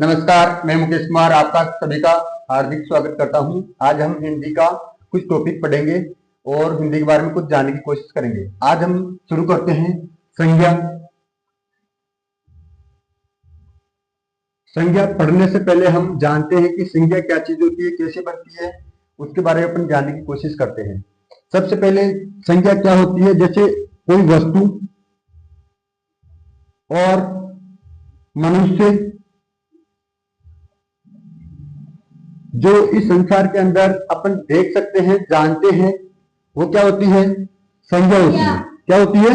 नमस्कार, मैं मुकेश कुमार आपका सभी का हार्दिक स्वागत करता हूं। आज हम हिंदी का कुछ टॉपिक पढ़ेंगे और हिंदी के बारे में कुछ जानने की कोशिश करेंगे। आज हम शुरू करते हैं संज्ञा। संज्ञा पढ़ने से पहले हम जानते हैं कि संज्ञा क्या चीज होती है, कैसे बनती है, उसके बारे में अपन जानने की कोशिश करते हैं। सबसे पहले संज्ञा क्या होती है, जैसे कोई वस्तु और मनुष्य जो इस संसार के अंदर अपन देख सकते हैं, जानते हैं, वो क्या होती है? संज्ञा होती है। क्या होती है?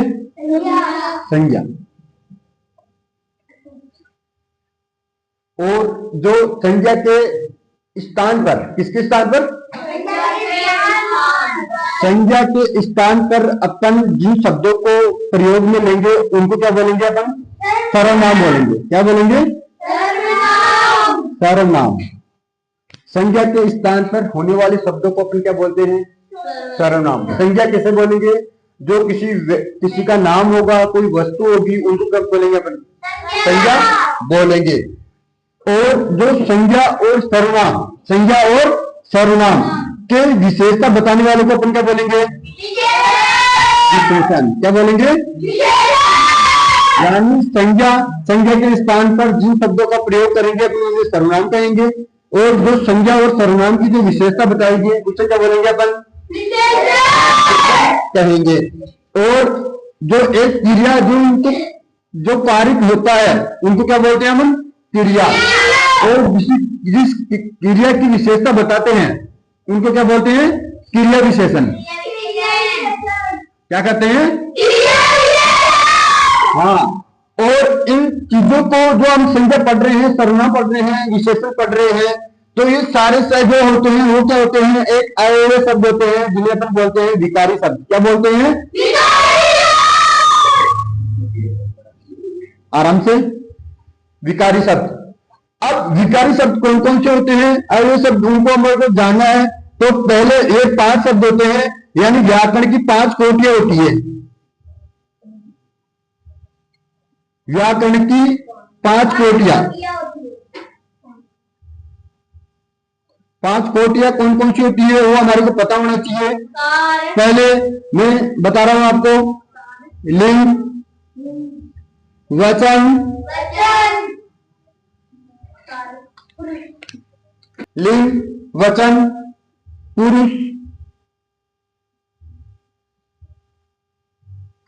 संज्ञा। और जो संज्ञा के स्थान पर, किसके स्थान पर? संज्ञा के स्थान पर अपन जिन शब्दों को प्रयोग में लेंगे उनको क्या बोलेंगे? अपन सर्वनाम बोलेंगे। क्या बोलेंगे? सर्वनाम। संज्ञा के स्थान पर होने वाले शब्दों को अपन क्या बोलते हैं? सर्वनाम। संज्ञा कैसे बोलेंगे? जो किसी का नाम होगा, कोई वस्तु होगी, उनको कब बोलेंगे अपन? संज्ञा बोलेंगे। और जो संज्ञा और सर्वनाम, संज्ञा और सर्वनाम के विशेषता बताने वाले को अपन क्या बोलेंगे? विशेषण। क्या बोलेंगे? यानी संज्ञा के स्थान पर जिन शब्दों का प्रयोग करेंगे अपन उन्हें सर्वनाम कहेंगे, और जो संज्ञा और सर्वनाम की जो विशेषता बताएगी उसे क्या बोलेंगे? अपन कहेंगे। और जो एक क्रिया जो कारिक होता है उनको क्या बोलते हैं हम? क्रिया। और जिस क्रिया की विशेषता बताते हैं उनको क्या बोलते हैं? क्रिया विशेषण। क्या कहते हैं? हाँ। और इन चीजों को जो हम संज्ञा पढ़ रहे हैं, सर्वनाम पढ़ रहे हैं, विशेषण पढ़ रहे हैं, तो ये सारे शब्द होते हैं, वो क्या होते हैं? एक आए हुए शब्द होते हैं जिन्हें अपन बोलते हैं विकारी शब्द। क्या बोलते हैं? आराम से, विकारी शब्द। अब विकारी शब्द कौन कौन से होते हैं? आए हुए शब्द उनको हमको जानना है। तो पहले ये 5 शब्द होते हैं, यानी व्याकरण की 5 कोटियां होती है। व्याकरण की 5 कोटियां। 5 कोटियां कौन कौन सी होती है वो हमारे को पता होना चाहिए। पहले मैं बता रहा हूं आपको, लिंग, वचन, लिंग, वचन, पुरुष,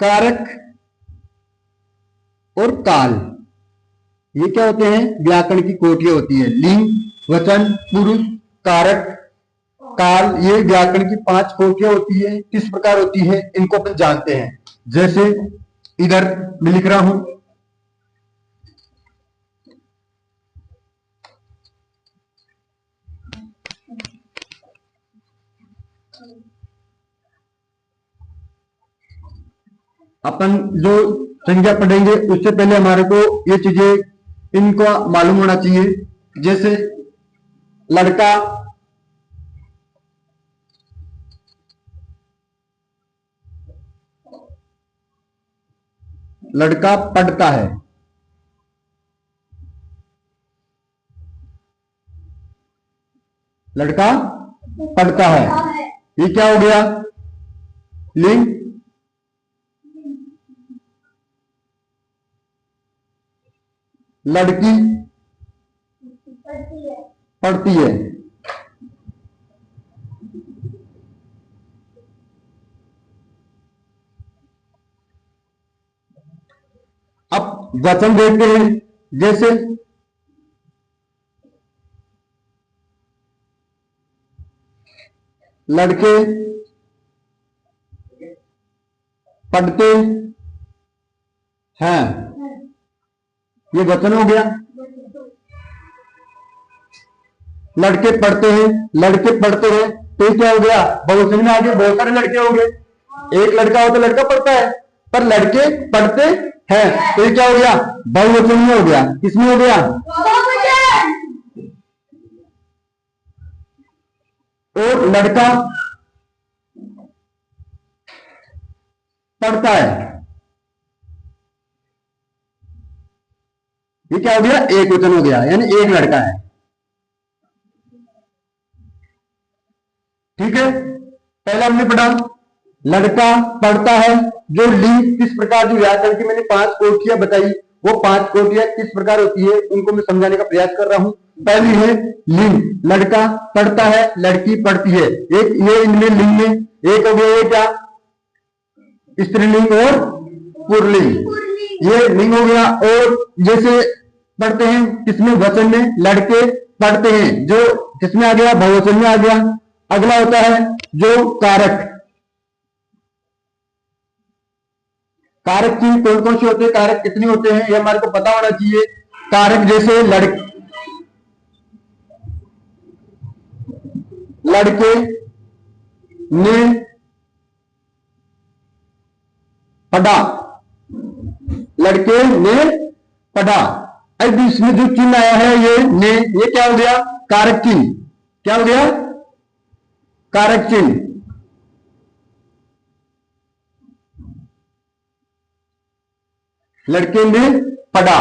कारक और काल। ये क्या होते हैं? व्याकरण की कोटियां होती है। लिंग, वचन, पुरुष, कारक, काल, ये व्याकरण की 5 कोटियां होती है। किस प्रकार होती है इनको अपन जानते हैं। जैसे इधर मैं लिख रहा हूं, अपन जो संज्ञा पढ़ेंगे उससे पहले हमारे को ये चीजें इनको मालूम होना चाहिए। जैसे लड़का, लड़का पढ़ता है। लड़का पढ़ता है, ये क्या हो गया? लिंग। लड़की पढ़ती है। अब वचन देखते हैं। जैसे लड़के पढ़ते हैं, ये वचन हो गया। लड़के पढ़ते हैं, लड़के पढ़ते हैं, तो क्या हो गया? बहुवचन में आगे बहुत सारे लड़के हो गए। एक लड़का हो तो लड़का पढ़ता है, पर लड़के पढ़ते हैं तो क्या हो गया? बहुवचन में हो गया। किसमें हो गया? और लड़का पढ़ता है, ये क्या हो गया, एक वचन हो गया, यानी एक लड़का है। ठीक है, पहला हमने पढ़ा लड़का पढ़ता है। जो लिंग किस प्रकार, जो व्याकरण की मैंने 5 कोटियां बताई, वो 5 कोटियां किस प्रकार होती है उनको मैं समझाने का प्रयास कर रहा हूं। पहली है लिंग, लड़का पढ़ता है, लड़की पढ़ती है। एक ये इनमें लिंग में एक हो गया, ये क्या, स्त्रीलिंग और पुल्लिंग, ये लिंग हो गया। और जैसे पढ़ते हैं किसमें, वचन में, लड़के पढ़ते हैं, जो किसमें आ गया, बहुवचन में आ गया। अगला होता है जो कारक, कारक की कौन कौन से होते हैं, कारक कितने होते हैं ये हमारे को पता होना चाहिए। कारक जैसे लड़के ने पढ़ा, लड़के ने पढ़ा। अब इसमें जो चिन्ह आया है ये ने, ये क्या हो गया, कारक चिन्ह। क्या हो गया, कारक चिन्ह। लड़के ने पढ़ा,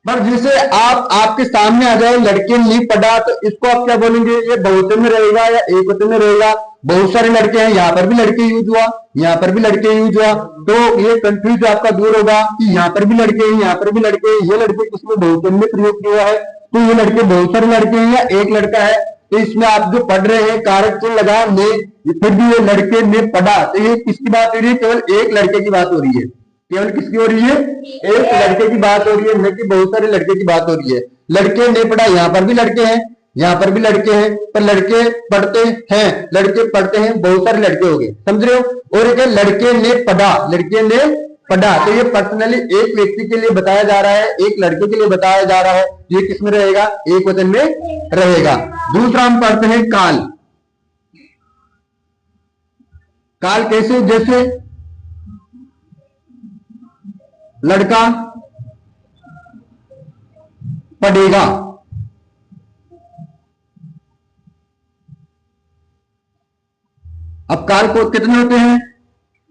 पर जैसे आपके सामने आ जाए लड़के ने पढ़ा, तो इसको आप क्या बोलेंगे, ये बहुवचन में रहेगा या एक वचन में रहेगा। बहुत सारे लड़के हैं, यहाँ पर भी लड़के यूज हुआ, यहाँ पर भी लड़के यूज हुआ, तो ये कंफ्यूज आपका दूर होगा कि यहाँ पर भी लड़के हैं, यहाँ पर भी लड़के हैं, ये लड़के किसमें बहुवचन में प्रयोग किया है, तो ये लड़के बहुत सारे लड़के हैं या एक लड़का है। तो इसमें आप जो पढ़ रहे हैं कारक चिन्ह लगा ने, फिर भी ये लड़के ने पढ़ा, तो ये किसकी बात हो रही है, केवल एक लड़के की बात हो रही है। केवल किसकी हो रही है, एक लड़के की बात हो रही है, न कि बहुत सारे लड़के की बात हो रही है। लड़के ने पढ़ा, यहाँ पर भी लड़के हैं, यहाँ पर भी लड़के हैं, पर लड़के पढ़ते हैं, लड़के पढ़ते हैं, बहुत सारे लड़के हो गए, समझ रहे हो। और एक लड़के ने पढ़ा, लड़के ने पढ़ा, तो ये पर्सनली एक व्यक्ति के लिए बताया जा रहा है, एक लड़के के लिए बताया जा रहा है, ये किसमें रहेगा, एक वचन में रहेगा। दूसरा हम पढ़ते हैं काल। काल कैसे, जैसे लड़का पढ़ेगा, अब काल को कितने होते हैं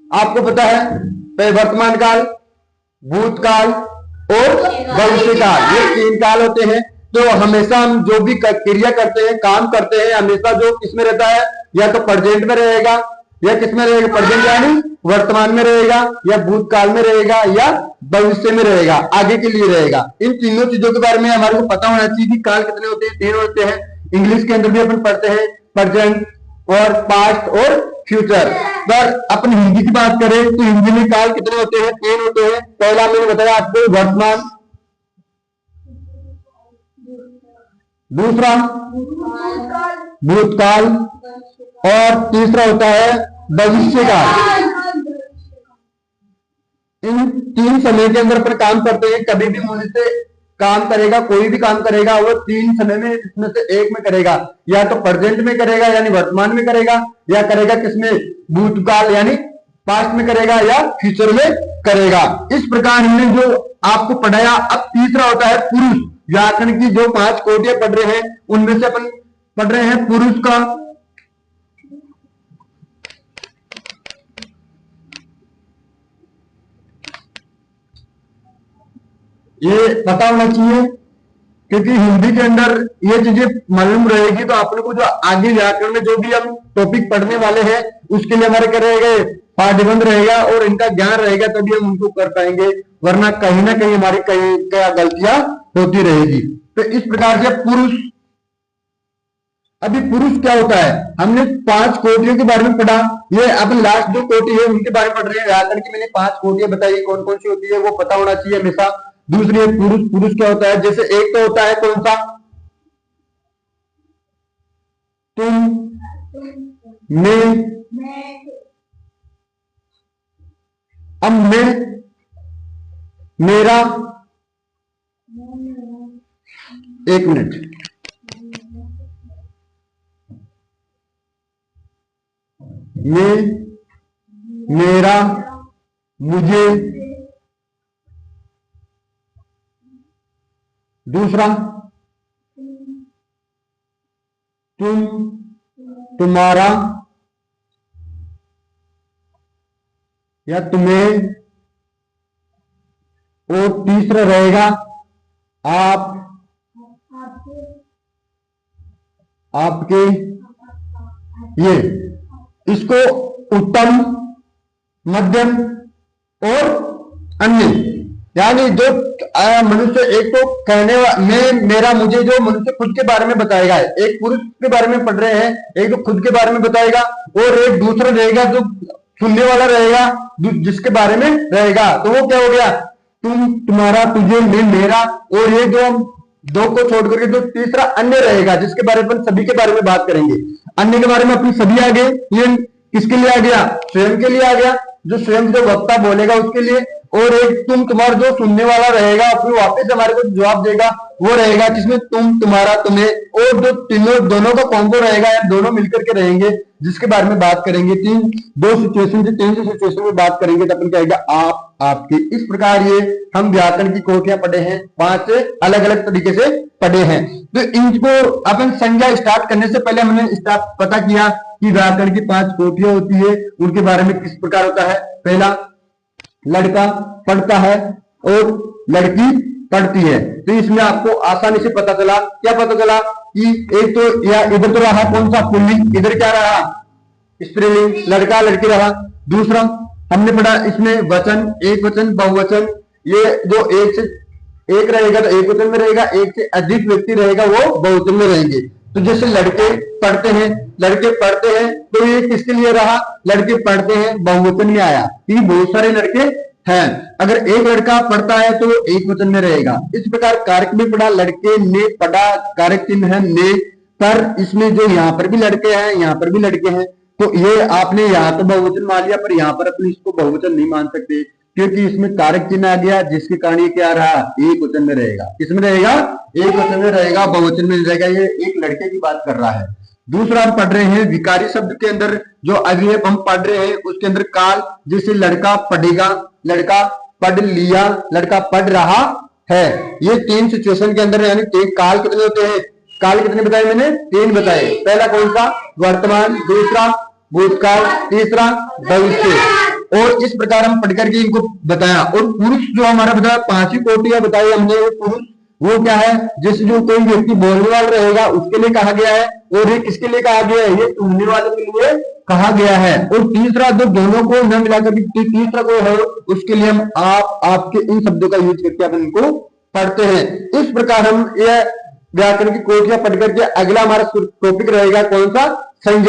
आपको पता है, वर्तमान काल, भूतकाल और भविष्य काल, ये 3 काल होते हैं। तो हमेशा हम जो भी क्रिया करते हैं, काम करते हैं, हमेशा जो किसमें रहता है, या तो प्रेजेंट में रहेगा, या किसमें रहेगा, प्रेजेंट यानी वर्तमान में रहेगा, या भूतकाल में रहेगा, या भविष्य में रहेगा, आगे के लिए रहेगा। इन तीनों चीजों के बारे में हमारे को पता होना चाहिए कि काल कितने होते हैं, 3 होते हैं। इंग्लिश के अंदर भी अपन पढ़ते हैं प्रेजेंट और पास्ट और फ्यूचर। पर अपन हिंदी की बात करें तो हिंदी में काल कितने होते हैं, 3 होते हैं। पहला मैंने बताया आपको वर्तमान, दूसरा भूतकाल और तीसरा होता है भविष्य काल। इन 3 समय के अंदर अपन काम करते हैं। कभी भी मुझे से काम करेगा, कोई भी काम करेगा, वो 3 समय में इसमें से एक में करेगा, या तो प्रेजेंट में करेगा यानी वर्तमान में करेगा, या करेगा किसमें, भूतकाल यानी पास्ट में करेगा, या फ्यूचर में करेगा। इस प्रकार हमने जो आपको पढ़ाया। अब तीसरा होता है पुरुष। व्याकरण की जो 5 कोटियां पढ़ रहे हैं उनमें से अपन पढ़ रहे हैं पुरुष का। ये पता होना चाहिए क्योंकि हिंदी के अंदर ये चीजें मालूम रहेगी तो अपने को जो आगे व्याकरण में जो भी हम टॉपिक पढ़ने वाले हैं उसके लिए हमारे क्या रहेगा, पाठ्यबंध रहेगा और इनका ज्ञान रहेगा, तभी हम उनको कर पाएंगे, वरना कहीं ना कहीं हमारी कहीं क्या गलतियां होती रहेगी। तो इस प्रकार से पुरुष। अभी पुरुष क्या होता है, हमने 5 कोटियों के बारे में पढ़ा, ये अब लास्ट जो कोटि है उनके बारे में पढ़ रहे हैं। व्याकरण की मैंने 5 कोटियां बताई, कौन कौन सी होती है वो पता होना चाहिए हमेशा। दूसरी है पुरुष। पुरुष क्या होता है, जैसे एक तो होता है कौन सा, तुम, मैं, अब मैं, मेरा, एक मिनट, मैं, मेरा, मुझे, दूसरा तुम, तुम्हारा या तुम्हें, और तीसरा रहेगा आप, आपके, ये, इसको उत्तम, मध्यम और अन्य, यानी जो मनुष्य, एक तो कहने में मेरा, मुझे, जो मनुष्य खुद के बारे में बताएगा, एक पुरुष के बारे में पढ़ रहे हैं, एक तो खुद के बारे में बताएगा और एक दूसरा रहेगा जो सुनने वाला रहेगा, जिसके बारे में रहेगा। तो वो क्या हो गया, तुम, तुम्हारा, तुझे, मैं, मेरा, और ये जो दो को छोड़ करके जो तीसरा अन्य रहेगा, जिसके बारे में सभी के बारे में बात करेंगे। अन्य के बारे में अपनी सभी आ गए, ये किसके लिए आ गया, स्वयं के लिए आ गया, जो स्वयं जो वक्ता बोलेगा उसके लिए। और एक तुम, तुम्हारा, जो सुनने वाला रहेगा फिर वापस हमारे को जवाब देगा, वो रहेगा किसमें, तुम, तुम्हारा, तुम्हें। और जो तीनों, दोनों का कॉम्बो रहेगा, या दोनों मिलकर के रहेंगे, जिसके बारे में बात करेंगे। दो सिचुएशन से, तीन सिचुएशन में बात करेंगे तो अपन कहेगा आप, आपके। इस प्रकार ये हम व्याकरण की कोटियां पढ़े हैं, 5 अलग अलग तरीके से पढ़े हैं। तो इनको अपन संज्ञा स्टार्ट करने से पहले हमने पता किया कि व्याकरण की 5 कोटियां होती है, उनके बारे में किस प्रकार होता है। पहला, लड़का पढ़ता है और लड़की पढ़ती है। तो इसमें आपको आसानी से पता चला, क्या पता चला कि एक तो या इधर तो रहा कौन सा, पुल्लिंग, इधर क्या रहा, स्त्रीलिंग, लड़का लड़की रहा। दूसरा हमने पढ़ा इसमें वचन, एक वचन, बहुवचन, ये जो एक से एक रहेगा तो एक वचन में रहेगा, एक से अधिक व्यक्ति रहेगा वो बहुवचन में रहेंगे। तो जैसे लड़के पढ़ते हैं, लड़के पढ़ते हैं, तो ये किसके लिए रहा, लड़के पढ़ते हैं, बहुवचन में आया कि बहुत सारे लड़के हैं। अगर एक लड़का पढ़ता है तो एक वचन में रहेगा। इस प्रकार कारक में पढ़ा, लड़के ने पढ़ा, कारक चिन्ह है ने, पर इसमें जो यहाँ पर भी लड़के हैं, यहाँ पर भी लड़के हैं, तो ये आपने यहाँ तो बहुवचन मान लिया, पर यहाँ पर अपने इसको बहुवचन नहीं मान सकते, क्योंकि इसमें कारक चिन्ह आ गया, जिसके कारण ये क्या रहा, एक वचन में रहेगा। किसमें रहेगा, एक वचन में रहेगा, बहुवचन में रहेगा। ये एक लड़के की बात कर रहा है। दूसरा हम पढ़ रहे हैं विकारी शब्द के अंदर जो अगले हम पढ़ रहे हैं उसके अंदर काल, जैसे लड़का पढ़ेगा, लड़का पढ़ लिया, लड़का पढ़ रहा है। ये 3 सिचुएशन के अंदर, यानी काल कितने होते हैं, काल कितने बताए मैंने, 3 बताए। पहला कौन सा, वर्तमान, दूसरा भूतकाल, तीसरा भविष्य। और इस प्रकार हम पढ़ करके इनको बताया। और पुरुष जो हमारा बताया, 5 ही कोटियां बताई हमने। पुरुष वो क्या है, जैसे जो कोई व्यक्ति बोलने वाला रहेगा उसके लिए कहा गया है, और ये किसके लिए कहा गया है, ये सुनने वाले के लिए कहा गया है। और तीसरा जो दोनों को न मिलाकर तीसरा कोई है, उसके लिए हम आप, आपके, इन शब्दों का यूज करके अपन इनको पढ़ते हैं। इस प्रकार हम यह व्याकरण की कोटियां पढ़ करके अगला हमारा टॉपिक रहेगा कौन सा, संज्ञा।